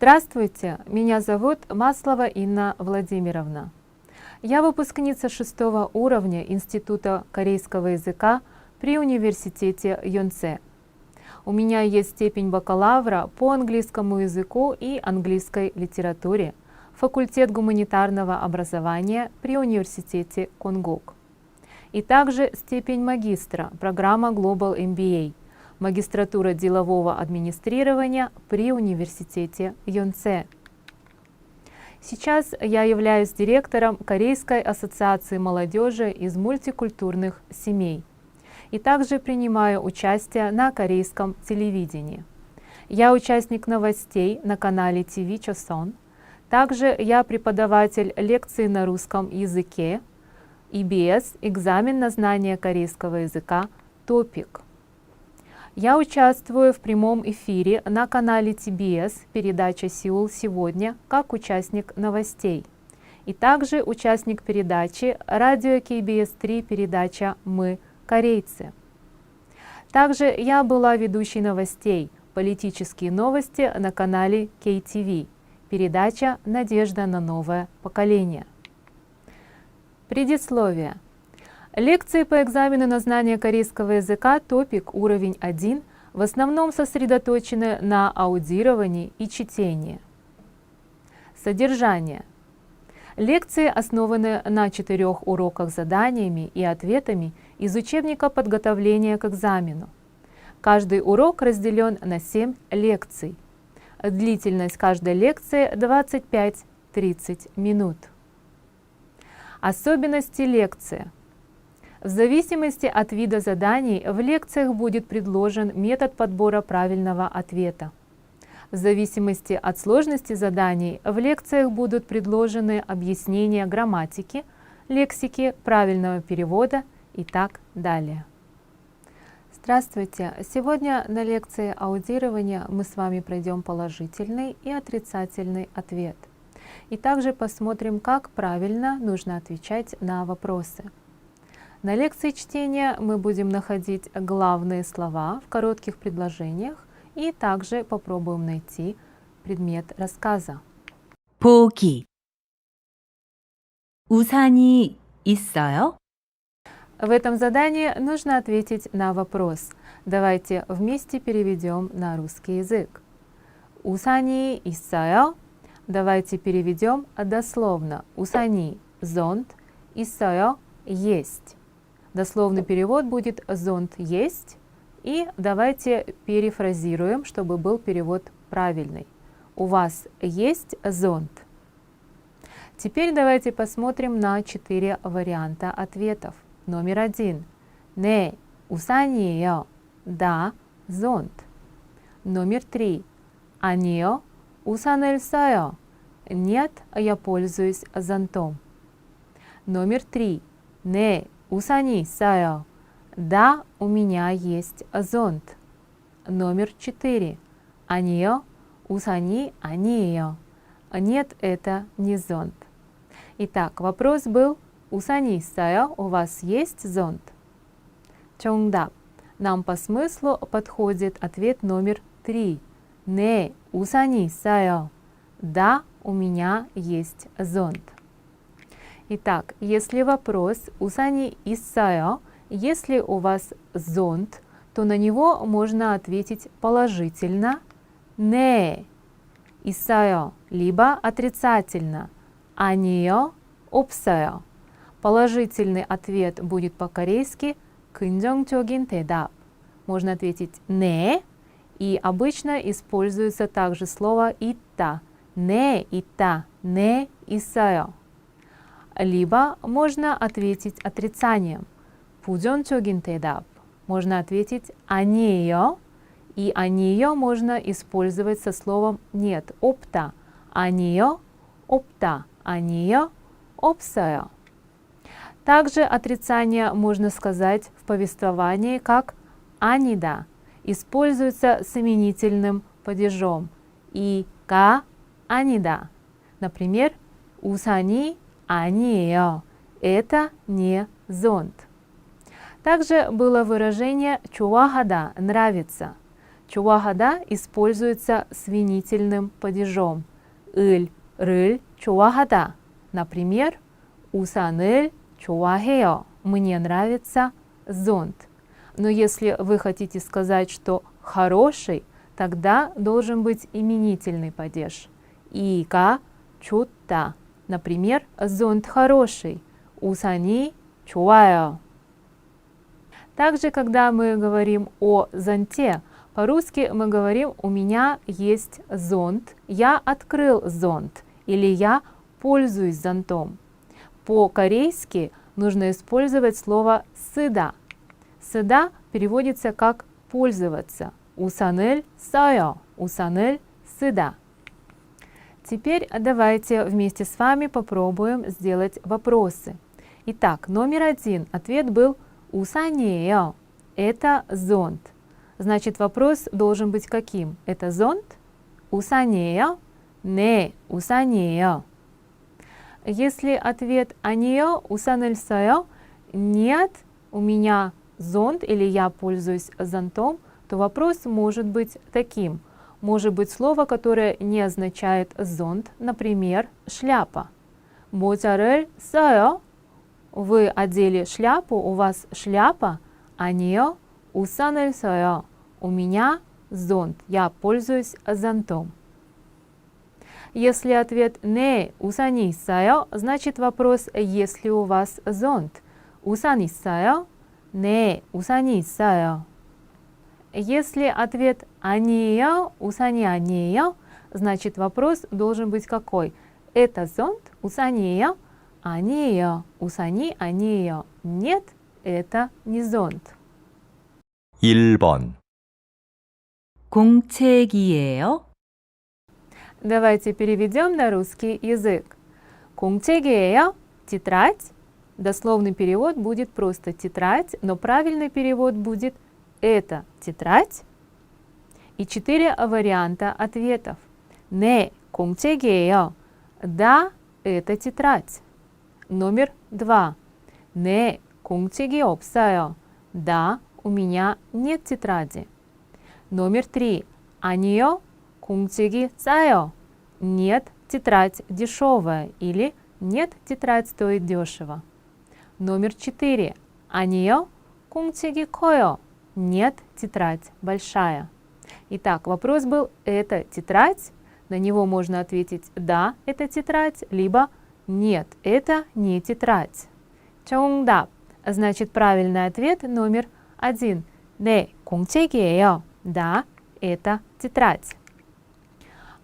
Здравствуйте, меня зовут Маслова Инна Владимировна. Я выпускница 6-го уровня Института корейского языка при университете Йонсе. У меня есть степень бакалавра по английскому языку и английской литературе, факультет гуманитарного образования при университете Конгук. И также степень магистра, программа Global MBA, магистратура делового администрирования при университете Йонсе. Сейчас я являюсь директором Корейской ассоциации молодежи из мультикультурных семей и также принимаю участие на корейском телевидении. Я участник новостей на канале ТВ Chosun. Также я преподаватель лекций на русском языке, EBS, экзамен на знание корейского языка, TOPIK. Я участвую в прямом эфире на канале TBS, передача «Сеул сегодня», как участник новостей. И также участник передачи радио KBS-3, передача «Мы, корейцы». Также я была ведущей новостей «Политические новости» на канале KTV, передача «Надежда на новое поколение». Предисловие. Лекции по экзамену на знание корейского языка TOPIK уровень 1 в основном сосредоточены на аудировании и чтении. Содержание. Лекции основаны на 4 уроках с заданиями и ответами из учебника подготовления к экзамену. Каждый урок разделен на 7 лекций. Длительность каждой лекции 25-30 минут. Особенности лекции. В зависимости от вида заданий в лекциях будет предложен метод подбора правильного ответа. В зависимости от сложности заданий в лекциях будут предложены объяснения грамматики, лексики, правильного перевода и так далее. Здравствуйте! Сегодня на лекции аудирования мы с вами пройдем положительный и отрицательный ответ. И также посмотрим, как правильно нужно отвечать на вопросы. На лекции чтения мы будем находить главные слова в коротких предложениях и также попробуем найти предмет рассказа. 보기. 우산이 있어요? В этом задании нужно ответить на вопрос. Давайте вместе переведем на русский язык. 우산이 있어요? Давайте переведем дословно. 우산이 – зонт, 있어요 – есть. Дословный перевод будет «зонт есть». И давайте перефразируем, чтобы был перевод правильный. У вас есть зонт? Теперь давайте посмотрим на 4 варианта ответов. Номер 1. 네, 우산이에요. Да, зонт. Номер 3. 아니요, 우산을 써요. Нет, я пользуюсь зонтом. Номер 3. 네, 우산이 있어요. Да, у меня есть зонт. Номер 4. 아니요, 우산이 아니에요. Нет, это не зонт. Итак, вопрос был: 우산이 있어요? У вас есть зонт? 정답. Нам по смыслу подходит ответ номер 3. 네, 우산이 있어요. Да, у меня есть зонт. Итак, если вопрос «우산이 있어요», если у вас зонт, то на него можно ответить положительно «네, 있어요», либо отрицательно «아니요, 없어요». Положительный ответ будет по-корейски 긍정적인 대답. Можно ответить «네», и обычно используется также слово «있다». «네, 있다», «네, 있어요». Либо можно ответить отрицанием. 부정적인 대답. Можно ответить 아니에요. И 아니에요 можно использовать со словом нет, 없다. 아니요, 없다. 아니요, 없어요. Также отрицание можно сказать в повествовании как 아니다. Используется с именительным падежом. 이가 아니다. Например, 우산이 아니에요. Это не зонт. Также было выражение 좋아하다, нравится. 좋아하다 используется с винительным падежом. 을 좋아하다. Например, 우산을 좋아해요. Мне нравится зонт. Но если вы хотите сказать, что хороший, тогда должен быть именительный падеж. 이가 좋다. Например, зонт хороший. 우산이 좋아요. Также, когда мы говорим о зонте, по-русски мы говорим «у меня есть зонт», «я открыл зонт» или «я пользуюсь зонтом». По-корейски нужно использовать слово «쓰다». «쓰다» переводится как «пользоваться». «우산을 써요», «우산을 쓰다». Теперь давайте вместе с вами попробуем сделать вопросы. Итак, номер 1. Ответ был «우산이에요». Это зонт. Значит, вопрос должен быть каким? Это зонт? 우산이에요? 네, 우산이에요. Если ответ 아니요, 우산을 써요, нет, у меня зонт или я пользуюсь зонтом, то вопрос может быть таким. Может быть слово, которое не означает зонт, например, шляпа. 모자를 써요? Вы одели шляпу, у вас шляпа, 아니요, 우산을 써요. У меня зонт, я пользуюсь зонтом. Если ответ «네, 우산이 있어요», значит вопрос «есть ли у вас зонт?» 우산 있어요? 네, 우산이 있어요. Если ответ «아니에요», 우산이 아니에요, значит вопрос должен быть какой? Это зонт? 우산이에요? 아니에요. 우산이 아니에요. Нет, это не зонт. 1번 공책이에요? Давайте переведем на русский язык. 공책이에요? Тетрадь. Дословный перевод будет просто тетрадь, но правильный перевод будет это тетрадь. И 4 варианта ответов. 네, 공책이에요. Да, это тетрадь. Номер 2. 네, 공책이 없어요. Да, у меня нет тетради. Номер 3. 아니요, 공책이 싸요. Нет, тетрадь дешевая или нет, тетрадь стоит дешево. Номер 4. 아니요, 공책이 커요. Нет, тетрадь большая. Итак, вопрос был «это тетрадь?» На него можно ответить «да, это тетрадь», либо «нет, это не тетрадь». 정답. Значит, правильный ответ номер 1. 네, 공책이에요. Да, это тетрадь.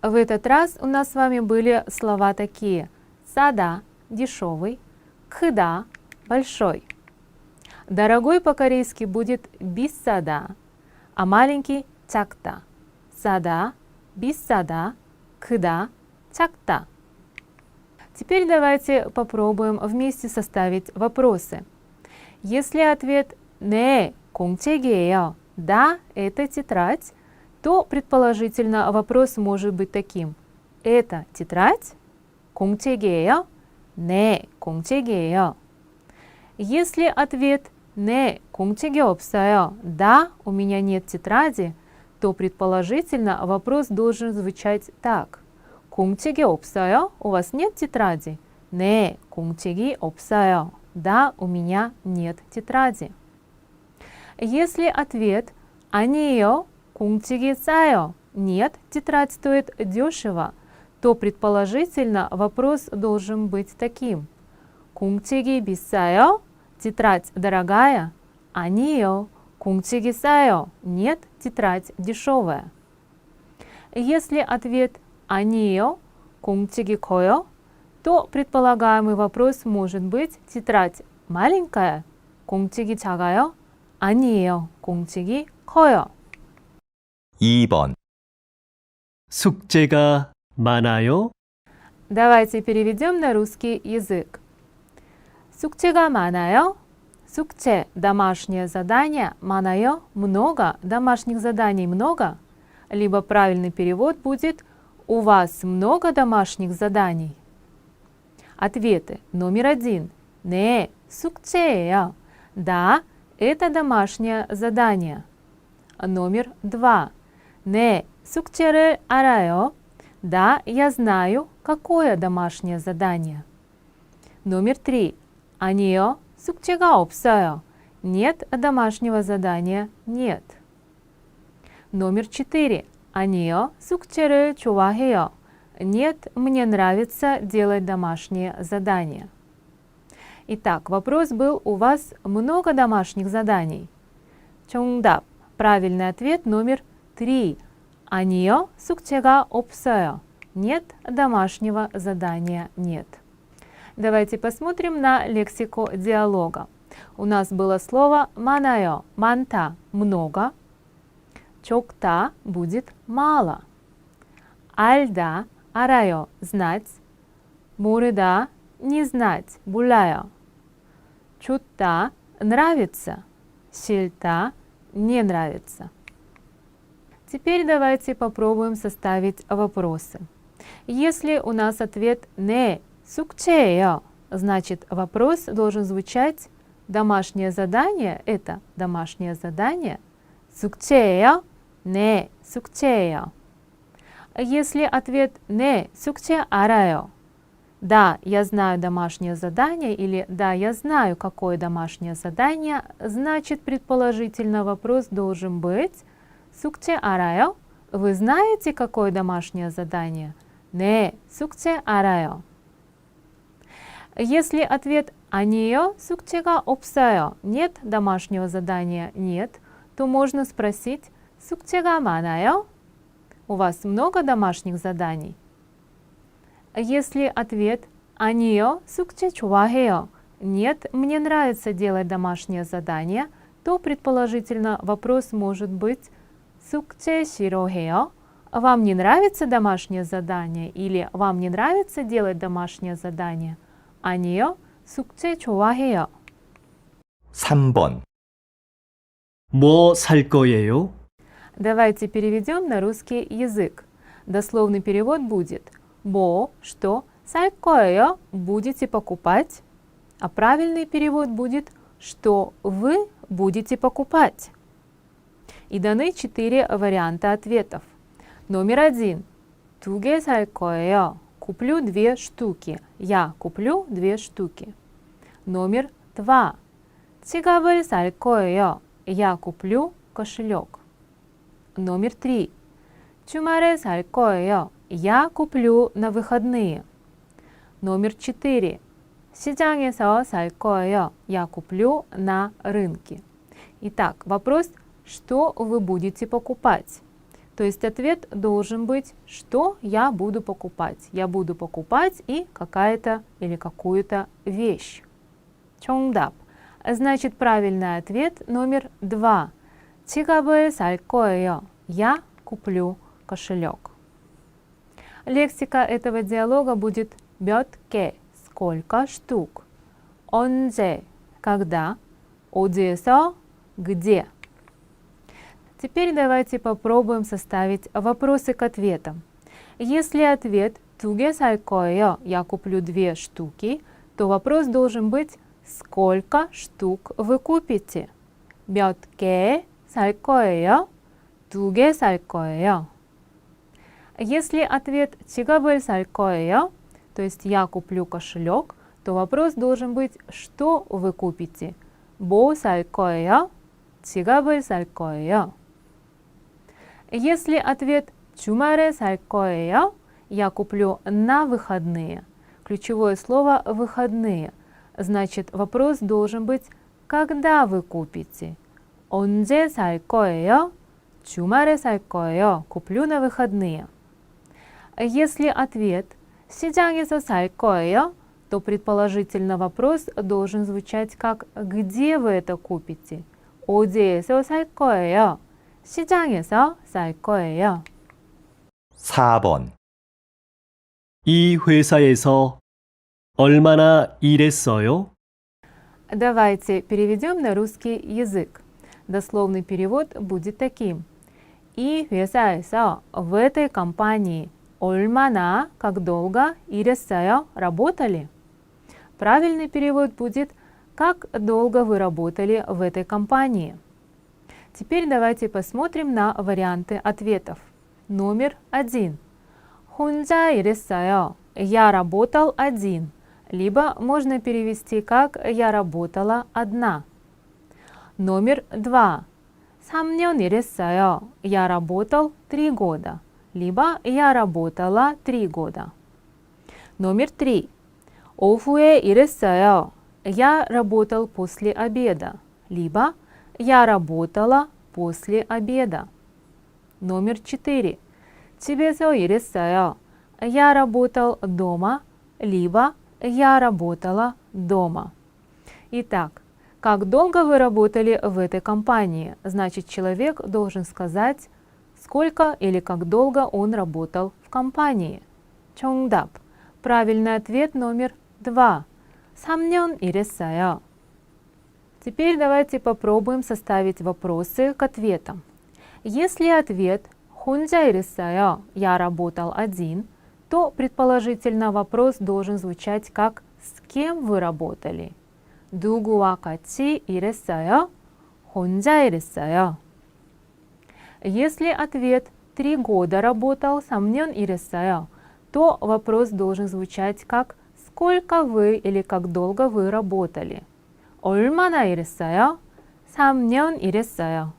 В этот раз у нас с вами были слова такие: «сада» – дешевый, «кыда» – большой. Дорогой по-корейски будет «биссада», а маленький – «чакта». «Сада», «биссада», «кыда», «чакта». Теперь давайте попробуем вместе составить вопросы. Если ответ «네, 공책이에요», «да, это тетрадь», то предположительно вопрос может быть таким: «это тетрадь?» 공책이에요? 네, 공책이에요. Если ответ «네, 공책이 없어요», «да, у меня нет тетради», то предположительно вопрос должен звучать так: 공책이 없어요? У вас нет тетради? 네, 공책이 없어요. Да, у меня нет тетради. Если ответ 아니에요, 공책이 싸요, нет, тетрадь стоит дешево, то предположительно вопрос должен быть таким: 공책이 비싸요? Тетрадь дорогая? 아니에요, 공책이 싸요. Нет, тетрадь дешевая. Если ответ 아니에요, 공책이 커요, то предполагаемый вопрос может быть: тетрадь маленькая? 공책이 작아요? 아니에요, 공책이 커요. 2번 숙제가 많아요? Давайте переведем на русский язык. 숙제가 많아요? 숙제 – домашнее задание, 많아요 – много, домашних заданий много. Либо правильный перевод будет «У вас много домашних заданий?» Ответы. Номер 1. 네, 숙제예요. Да, это домашнее задание. Номер 2. 네, 숙제를 알아요. Да, я знаю, какое домашнее задание. Номер 3. 아니요, 숙제가 없어요. Нет, домашнего задания нет. Номер 4. 아니요, 숙제를 좋아해요. Нет, мне нравится делать домашние задания. Итак, вопрос был: у вас много домашних заданий? 정답. Правильный ответ номер 3. 아니요, 숙제가 없어요. Нет, домашнего задания нет. Давайте посмотрим на лексику диалога. У нас было слово 많아요, 많다, много. 적다 будет мало. 알다, 알아요, знать. 모르다, не знать, 몰라요. 좋다, нравится. 싫다, не нравится. Теперь давайте попробуем составить вопросы. Если у нас ответ «не», 숙제예요, значит вопрос должен звучать: домашнее задание – это домашнее задание. 숙제예요? 네, 숙제예요. Если ответ «не», 숙제 알아요. Да, я знаю домашнее задание, или да, я знаю, какое домашнее задание, значит предположительно вопрос должен быть: 숙제 알아요? Вы знаете, какое домашнее задание? 네, 숙제 알아요. Если ответ 아니요, 숙제가 없어요, нет домашнего задания, нет, то можно спросить: 숙제가 많아요? У вас много домашних заданий? Если ответ 아니요, 숙제 좋아해요, нет, мне нравится делать домашнее задание, то предположительно вопрос может быть: 숙제 싫어해요? Вам не нравится домашнее задание? Или вам не нравится делать домашнее задание? 아니요, 숙제 좋아해요. 3번. 뭐 살 거예요? Давайте переведем на русский язык. Дословный перевод будет: 뭐, что, 살 거예요, будете покупать. А правильный перевод будет: что вы будете покупать. И даны 4 варианта ответов. Номер 1. 두 개 살 거예요. Куплю 2 штуки. Я куплю 2 штуки. Номер 2. 지갑을 살 거예요. Я куплю кошелек. Номер 3. 주말에 살 거예요. Я куплю на выходные. Номер 4. 시장에서 살 거예요. Я куплю на рынке. Итак, вопрос: что вы будете покупать? То есть ответ должен быть: что я буду покупать? Я буду покупать и какая-то или какую-то вещь. 정답. Значит, правильный ответ номер 2. 지갑을 살 거예요. Я куплю кошелек. Лексика этого диалога будет 몇 개, сколько штук, 언제, когда, 어디에서, где. Теперь давайте попробуем составить вопросы к ответам. Если ответ 두 개 살 거예요, я куплю 2 штуки, то вопрос должен быть: сколько штук вы купите? 몇 개 살 거예요? 두 개 살 거예요. Если ответ 지갑을 살 거예요, то есть я куплю кошелек, то вопрос должен быть: что вы купите? 뭐 살 거예요? 지갑을 살 거예요. Если ответ 주말에 살 거예요, я куплю на выходные. Ключевое слово выходные. Значит, вопрос должен быть: когда вы купите? 언제 살 거예요? 주말에 살 거예요. Куплю на выходные. Если ответ 시장에서 살 거예요, то предположительно вопрос должен звучать как: где вы это купите? 어디에서 살 거예요? 시장에서 살 거예요. 4번. 이 회사에서 얼마나 일했어요? Давайте переведем на русский язык. Дословный перевод будет таким: 이 회사에서, в этой компании, 얼마나, как долго, 일했어요, работали. Правильный перевод будет: как долго вы работали в этой компании. Теперь давайте посмотрим на варианты ответов. Номер 1. 혼자 일했어요. Я работал один. Либо можно перевести как «я работала одна». Номер 2. 3년 일했어요. Я работал 3 года. Либо «я работала 3 года». Номер 3. 오후에 일했어요. Я работал после обеда. Либо «я работала после обеда». Номер 4. 집에서 일했어요. Я работал дома. Либо «я работала дома». Итак, как долго вы работали в этой компании? Значит, человек должен сказать, сколько или как долго он работал в компании. 정답. Правильный ответ номер 2. 3년 일했어요. Теперь давайте попробуем составить вопросы к ответам. Если ответ 혼자 일했어요, я работал один, то предположительно вопрос должен звучать как «с кем вы работали?» 누구와 같이 일했어요? 혼자 일했어요. Если ответ 3 года работал, 3년 일했어요, то вопрос должен звучать как «сколько вы» или «как долго вы работали?» 얼마나 일했어요? 3년 일했어요.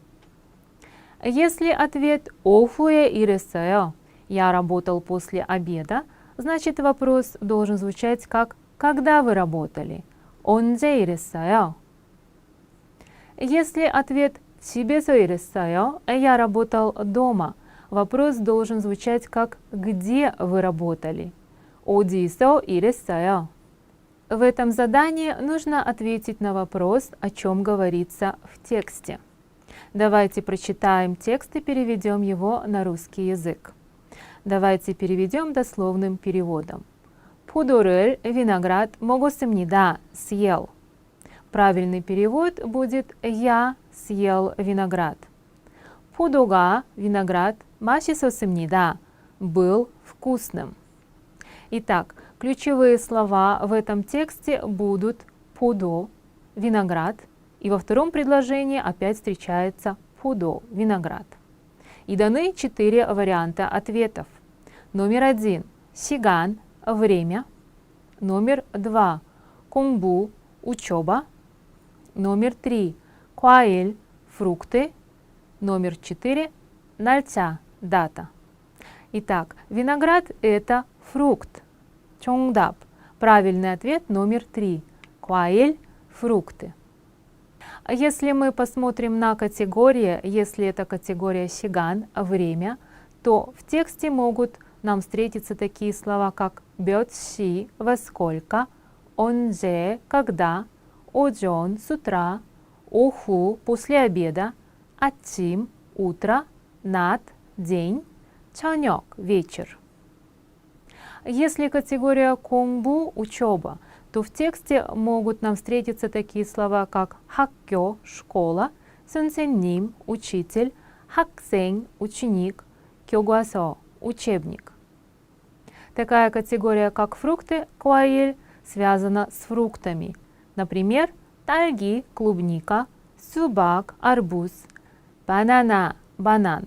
Если ответ 오후에 일했어요, я работал после обеда, значит вопрос должен звучать как «когда вы работали?» 언제 일했어요? Если ответ 집에서 일했어요, я работал дома, вопрос должен звучать как «где вы работали?» 어디서 일했어요? В этом задании нужно ответить на вопрос, о чем говорится в тексте. Давайте прочитаем текст и переведем его на русский язык. Давайте переведем дословным переводом. 포도를 виноград 먹었습니다. съел. Правильный перевод будет «я съел виноград». 포도가 виноград 맛있었습니다. Был вкусным. Итак, ключевые слова в этом тексте будут «подо» – «виноград», и во втором предложении опять встречается «подо» – «виноград». И даны 4 варианта ответов. Номер 1 – «сиган» – «время». Номер 2 – «공부» – «учеба». Номер 3 – «과일» – «фрукты». Номер 4 – «날짜» – «дата». Итак, виноград – это фрукт. 정답. Правильный ответ номер 3. 과일 – фрукты. Если мы посмотрим на категории, если это категория сиган – время, то в тексте могут нам встретиться такие слова, как 몇 시 – во сколько, 언제 – когда, 오전 – с утра, 오후 – после обеда, 아침 – утро, 낮 – день, 저녁 – вечер. Если категория 공부 – учеба, то в тексте могут нам встретиться такие слова, как 학교 – школа, 선생님 – учитель, 학생 – ученик, 교과서 – учебник. Такая категория, как фрукты – 과일, связана с фруктами. Например, 딸기 – клубника, 수박 – арбуз, банана – банан.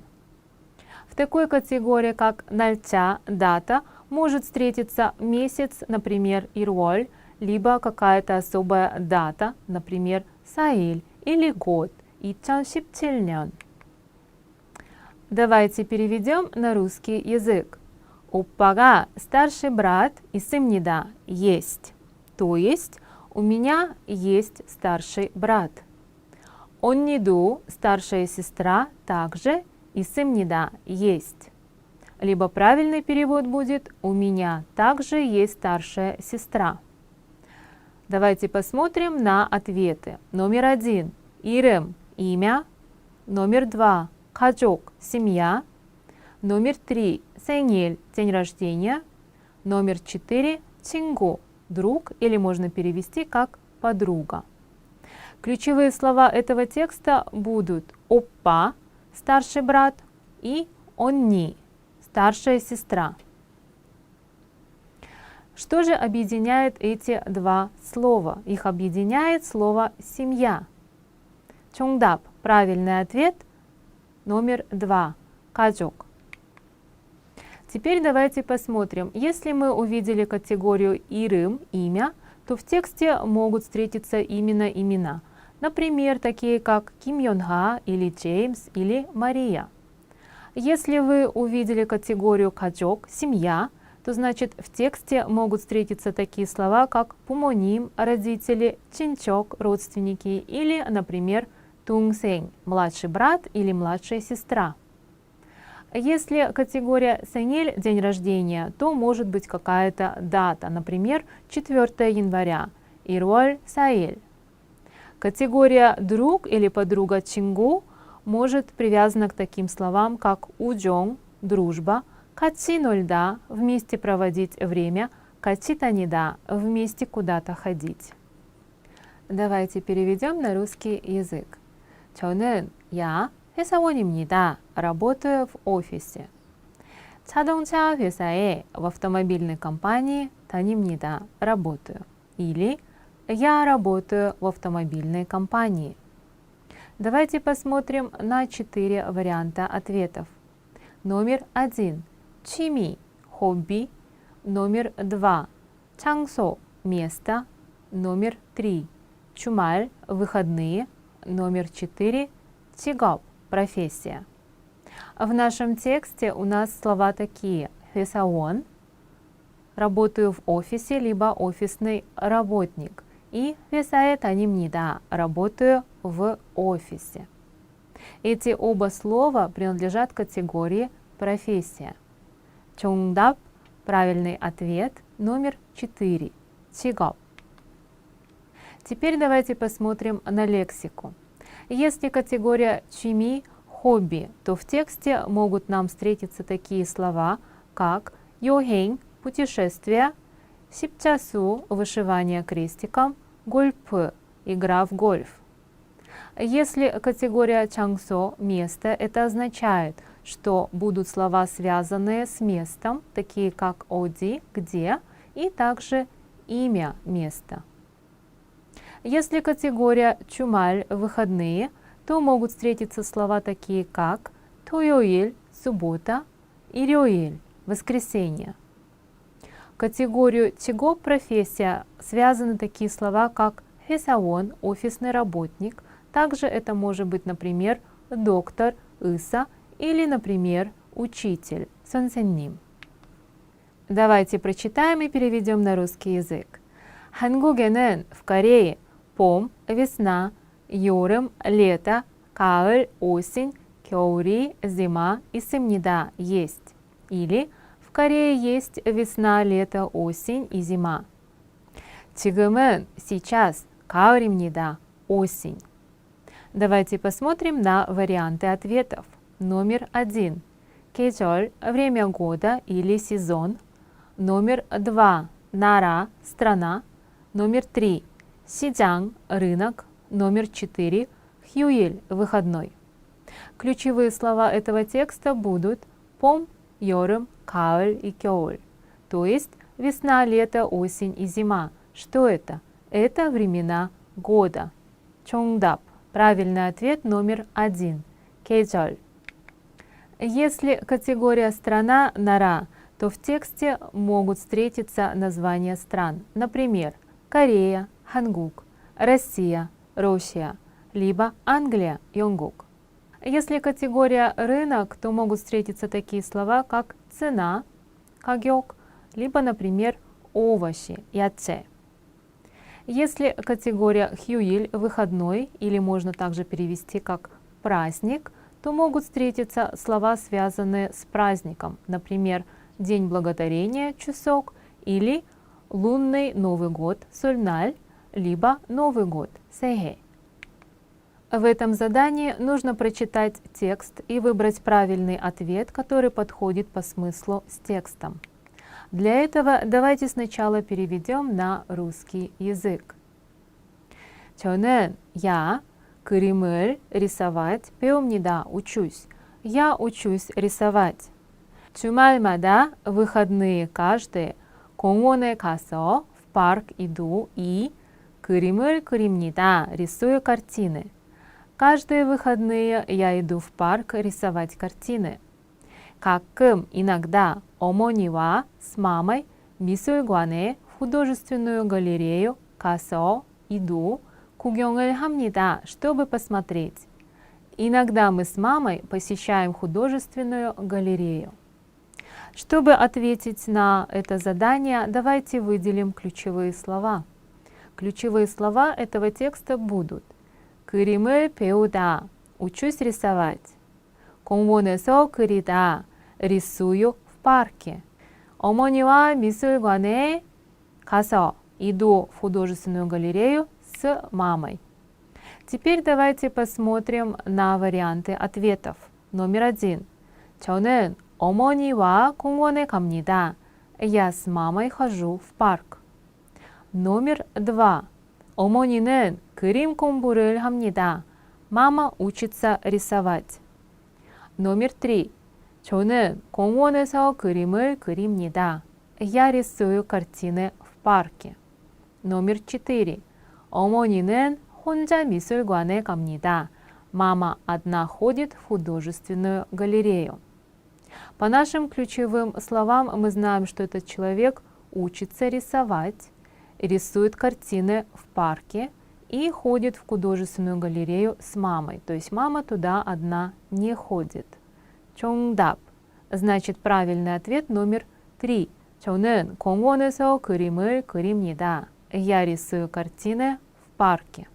В такой категории, как 날짜 – дата, может встретиться месяц, например, 1월, либо какая-то особая дата, например, 4일 или год, 2017년. Давайте переведем на русский язык. 오빠가 старший брат 있습니다. Есть. То есть у меня есть старший брат. 언니도 старшая сестра также 있습니다. Есть. Либо правильный перевод будет «У меня также есть старшая сестра». Давайте посмотрим на ответы. Номер 1 – 이름 – имя. Номер 2 – 가족 – семья. Номер 3 – 생일 – день рождения. Номер 4 – 친구 – друг, или можно перевести как подруга. Ключевые слова этого текста будут «оппа» – старший брат и «언니» – старшая сестра. Что же объединяет эти два слова? Их объединяет слово «семья». 정답. Правильный ответ номер 2. 가족. Теперь давайте посмотрим. Если мы увидели категорию «ирым», «имя», то в тексте могут встретиться именно имена. Например, такие как Ким Йон Ха или Джеймс или Мария. Если вы увидели категорию «가족», «семья», то значит в тексте могут встретиться такие слова, как «пумоним», «родители», «чинчок», «родственники» или, например, «тунсень», «младший брат» или «младшая сестра». Если категория «сенель» – день рождения, то может быть какая-то дата, например, 4 января, «ирволь саэль». Категория «друг» или «подруга» «чингу» может привязана к таким словам, как «уджон» – «дружба», «качи нольда» – «вместе проводить время», «качи танида» – «вместе куда-то ходить». Давайте переведем на русский язык. 저는 я 회사원입니다. работаю в офисе. 자동차 회사에 в автомобильной компании 다닙니다. работаю. Или я работаю в автомобильной компании. Давайте посмотрим на 4 варианта ответов. Номер 1. 취미, хобби. Номер 2. 장소, место. Номер 3. 주말, выходные. Номер 4. 직업, профессия. В нашем тексте у нас слова такие: 회사원, работаю в офисе, либо офисный работник, и 회사에 다닙니다, работаю в офисе. Эти оба слова принадлежат категории профессия. 정답, правильный ответ, номер 4. 직업. Теперь давайте посмотрим на лексику. Если категория 취미, хобби, то в тексте могут нам встретиться такие слова, как 여행, путешествие, 십자수, вышивание крестиком, гольф, игра в гольф. Если категория 장소, место, это означает, что будут слова, связанные с местом, такие как 어디, где, и также имя места. Если категория 주말, выходные, то могут встретиться слова такие как 토요일, суббота, 일요일, воскресенье. В категорию 직업, профессия, связаны такие слова как 회사원, офисный работник. Также это может быть, например, доктор, 의사, или, например, учитель, 선생님. Давайте прочитаем и переведем на русский язык. 한국에는, в Корее, 봄, весна, 여름, лето, 가을, осень, 겨울이, зима 있습니다, есть. Или в Корее есть весна, лето, осень и зима. 지금은, сейчас, 가을입니다, осень. Давайте посмотрим на варианты ответов. Номер 1. 계절, время года или сезон. Номер 2. 나라, страна. Номер 3. 시장, рынок. Номер 4. 휴일, выходной. Ключевые слова этого текста будут 봄, 여름, 가을 и 겨울. То есть весна, лето, осень и зима. Что это? Это времена года. 정답. Правильный ответ номер 1. 계절. Если категория страна, 나라, то в тексте могут встретиться названия стран. Например, Корея, 한국, Россия, Россия, либо Англия, 영국. Если категория рынок, то могут встретиться такие слова, как цена, 가격, либо, например, овощи, 야채. Если категория 휴일, выходной, или можно также перевести как праздник, то могут встретиться слова, связанные с праздником, например, День благодарения, чусок, или лунный Новый год, сольналь, либо Новый год, 새해. В этом задании нужно прочитать текст и выбрать правильный ответ, который подходит по смыслу с текстом. Для этого давайте сначала переведем на русский язык. 저는 я 그림을 рисовать 배웁니다. учусь. Я учусь рисовать. 주말마다 выходные каждые 공원에 가서 в парк иду и 그림을 그립니다. рисую картины. Каждые выходные я иду в парк рисовать картины. 가끔, иногда, 어머니와 с мамой 미술관에 художественную галерею 가서 иду, 구경을 합니다, чтобы посмотреть. Иногда мы с мамой посещаем художественную галерею. Чтобы ответить на это задание, давайте выделим ключевые слова. Ключевые слова этого текста будут: 그림을 배우다, учусь рисовать. 공원에서 그리다, рисую в парке. 어머니와 미술관에 가서, иду в художественную галерею с мамой. Теперь давайте посмотрим на варианты ответов. Номер 1. 저는 어머니와 공원에 갑니다. Я с мамой хожу в парк. номер 2. 어머니는 그림 공부를 합니다. Мама учится рисовать. номер 3. 저는 공원에서 그림을 그립니다. Я рисую картины в парке. номер 4. 어머니는 혼자 미술관에 갑니다. Мама одна ходит в художественную галерею. По нашим ключевым словам мы знаем, что этот человек учится рисовать, рисует картины в парке и ходит в художественную галерею с мамой. То есть мама туда одна не ходит. 정답. Значит, правильный ответ номер 3. 저는 공원에서 그림을 그립니다. Я рисую картины в парке.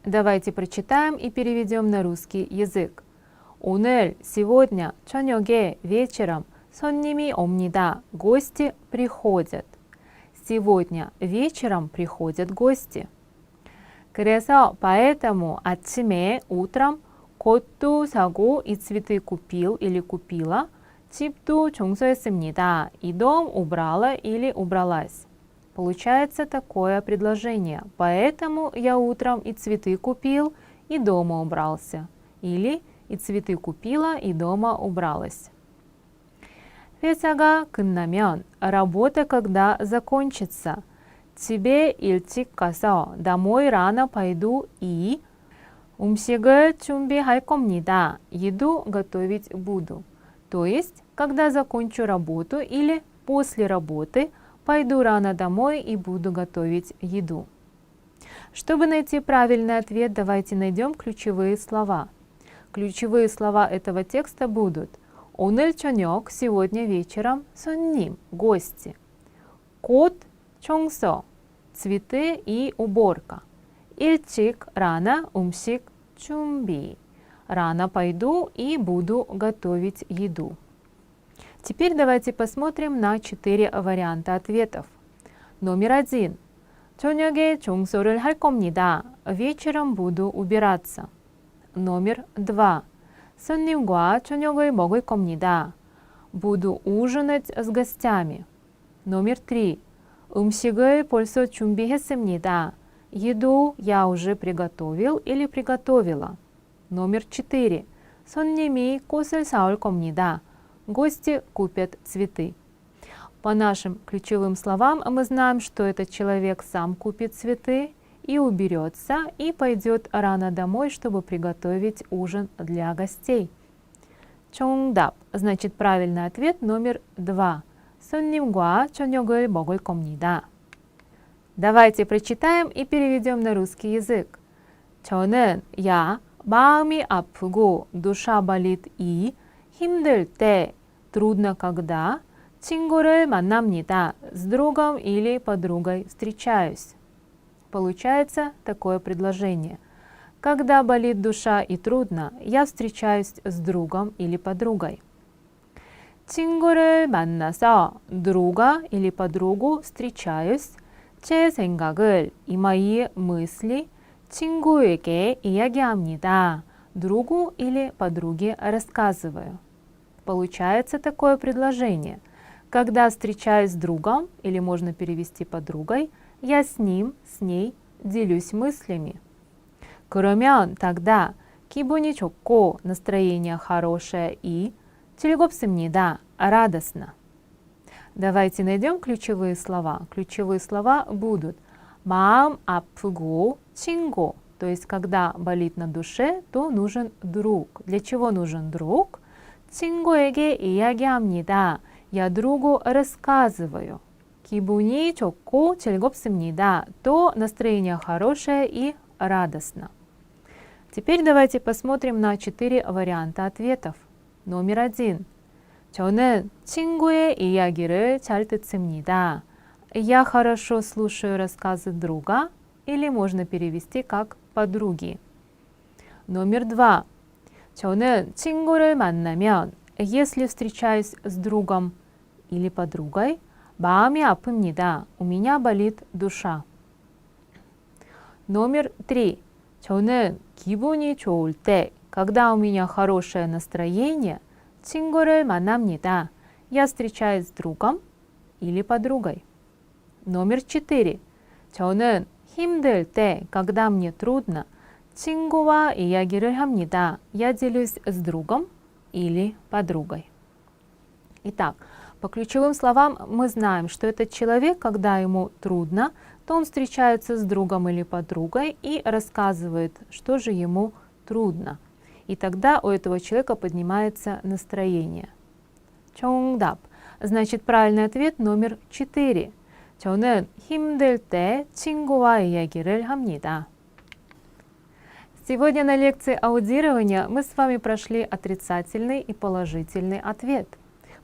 Давайте прочитаем и переведем на русский язык. 오늘, сегодня, 저녁에, вечером, 손님이 옵니다. Гости приходят. Сегодня вечером приходят гости. 그래서, поэтому, 아침에, утром, 꽃도 사고 и цветы купил или купила, 집도 청소했습니다. И дом убрала или убралась. Получается такое предложение. Поэтому я утром и цветы купил, и дома убрался. Или и цветы купила, и дома убралась. 회사가 끝나면, работа когда закончится. 집에 일찍 가서, домой рано пойду и 음식을 준비할 겁니다. Еду готовить буду. То есть, когда закончу работу или после работы, пойду рано домой и буду готовить еду. Чтобы найти правильный ответ, давайте найдем ключевые слова. Ключевые слова этого текста будут: 오늘 저녁, сегодня вечером, 손님, гости. 꽃, 청소, цветы и уборка. 일찍, рано, 음식, 준비. Рано пойду и буду готовить еду. Теперь давайте посмотрим на 4 варианта ответов. номер 1. 저녁에 청소를 할 겁니다. Вечером буду убираться. номер 2. 손님과 저녁을 먹을 겁니다. Буду ужинать с гостями. номер 3. 음식을 벌써 준비했습니다. Еду я уже приготовил или приготовила. номер 4. 손님이 꽃을 사올 겁니다. Гости купят цветы. По нашим ключевым словам мы знаем, что этот человек сам купит цветы и уберется, и пойдет рано домой, чтобы приготовить ужин для гостей. 정답. Значит, правильный ответ номер 2. 손님과 저녁을 먹을 겁니다. Давайте прочитаем и переведем на русский язык. 저는, я, 마음이 아프고, душа болит и, 힘들 때, трудно когда, 친구를 만납니다. С другом или подругой встречаюсь. Получается такое предложение. Когда болит душа и трудно, я встречаюсь с другом или подругой. 친구를 만나서 друга или подругу встречаюсь. 제 생각을, и мои мысли, 친구에게 이야기합니다. Другу или подруге рассказываю. Получается такое предложение. Когда встречаюсь с другом, или можно перевести подругой, я с ним, с ней делюсь мыслями. 그러면 тогда 기분이 좋고, настроение хорошее и 즐겁습니다, радостно. Давайте найдем ключевые слова. Ключевые слова будут 마음 아프고 친구, То есть, когда болит на душе, то нужен друг. Для чего нужен друг? 친구에게 이야기합니다. Я другу рассказываю. 기분이 좋고 즐겁습니다. То настроение хорошее и радостно. Теперь давайте посмотрим на 4 варианта ответов. Номер 1. 저는 친구의 이야기를 잘 듣습니다. Я хорошо слушаю рассказы друга, или можно перевести как подруги. Номер 2. 저는 친구를 만나면, если встречаюсь с другом или подругой, 마음이 아픕니다. У меня болит душа. Номер 3. 저는 기분이 좋을 때, когда у меня хорошее настроение, 친구를 만납니다. Я встречаюсь с другом или подругой. Номер 4. 저는 힘들 때, когда мне трудно, 친구와 이야기를 합니다. Я делюсь с другом или подругой. Итак, по ключевым словам мы знаем, что этот человек, когда ему трудно, то он встречается с другом или подругой и рассказывает, что же ему трудно. И тогда у этого человека поднимается настроение. 정답. Значит, правильный ответ номер 4. 저는 힘들 때 친구와 이야기를 합니다. Сегодня на лекции аудирования мы с вами прошли отрицательный и положительный ответ.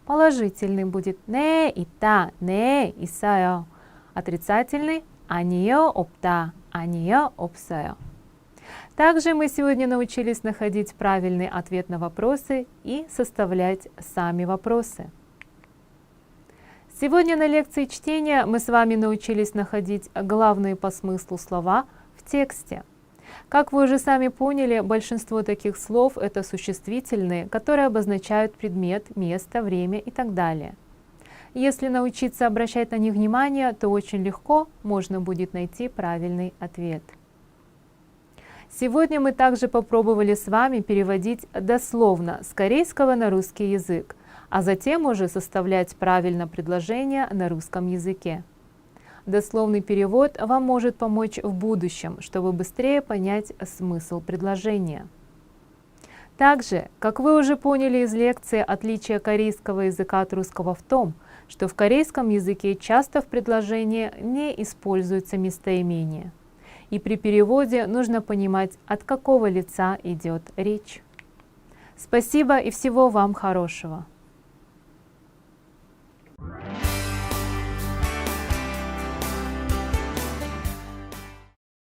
Положительный будет 네 있다, 네 있어요. Отрицательный 아니요 없다, 아니요 없어요. Также мы сегодня научились находить правильный ответ на вопросы и составлять сами вопросы. Сегодня на лекции чтения мы с вами научились находить главные по смыслу слова в тексте. Как вы уже сами поняли, большинство таких слов — это существительные, которые обозначают предмет, место, время и так далее. Если научиться обращать на них внимание, то очень легко можно будет найти правильный ответ. Сегодня мы также попробовали с вами переводить дословно с корейского на русский язык, а затем уже составлять правильно предложения на русском языке. Дословный перевод вам может помочь в будущем, чтобы быстрее понять смысл предложения. Также, как вы уже поняли из лекции, отличие корейского языка от русского в том, что в корейском языке часто в предложении не используется местоимение. И при переводе нужно понимать, от какого лица идет речь. Спасибо и всего вам хорошего!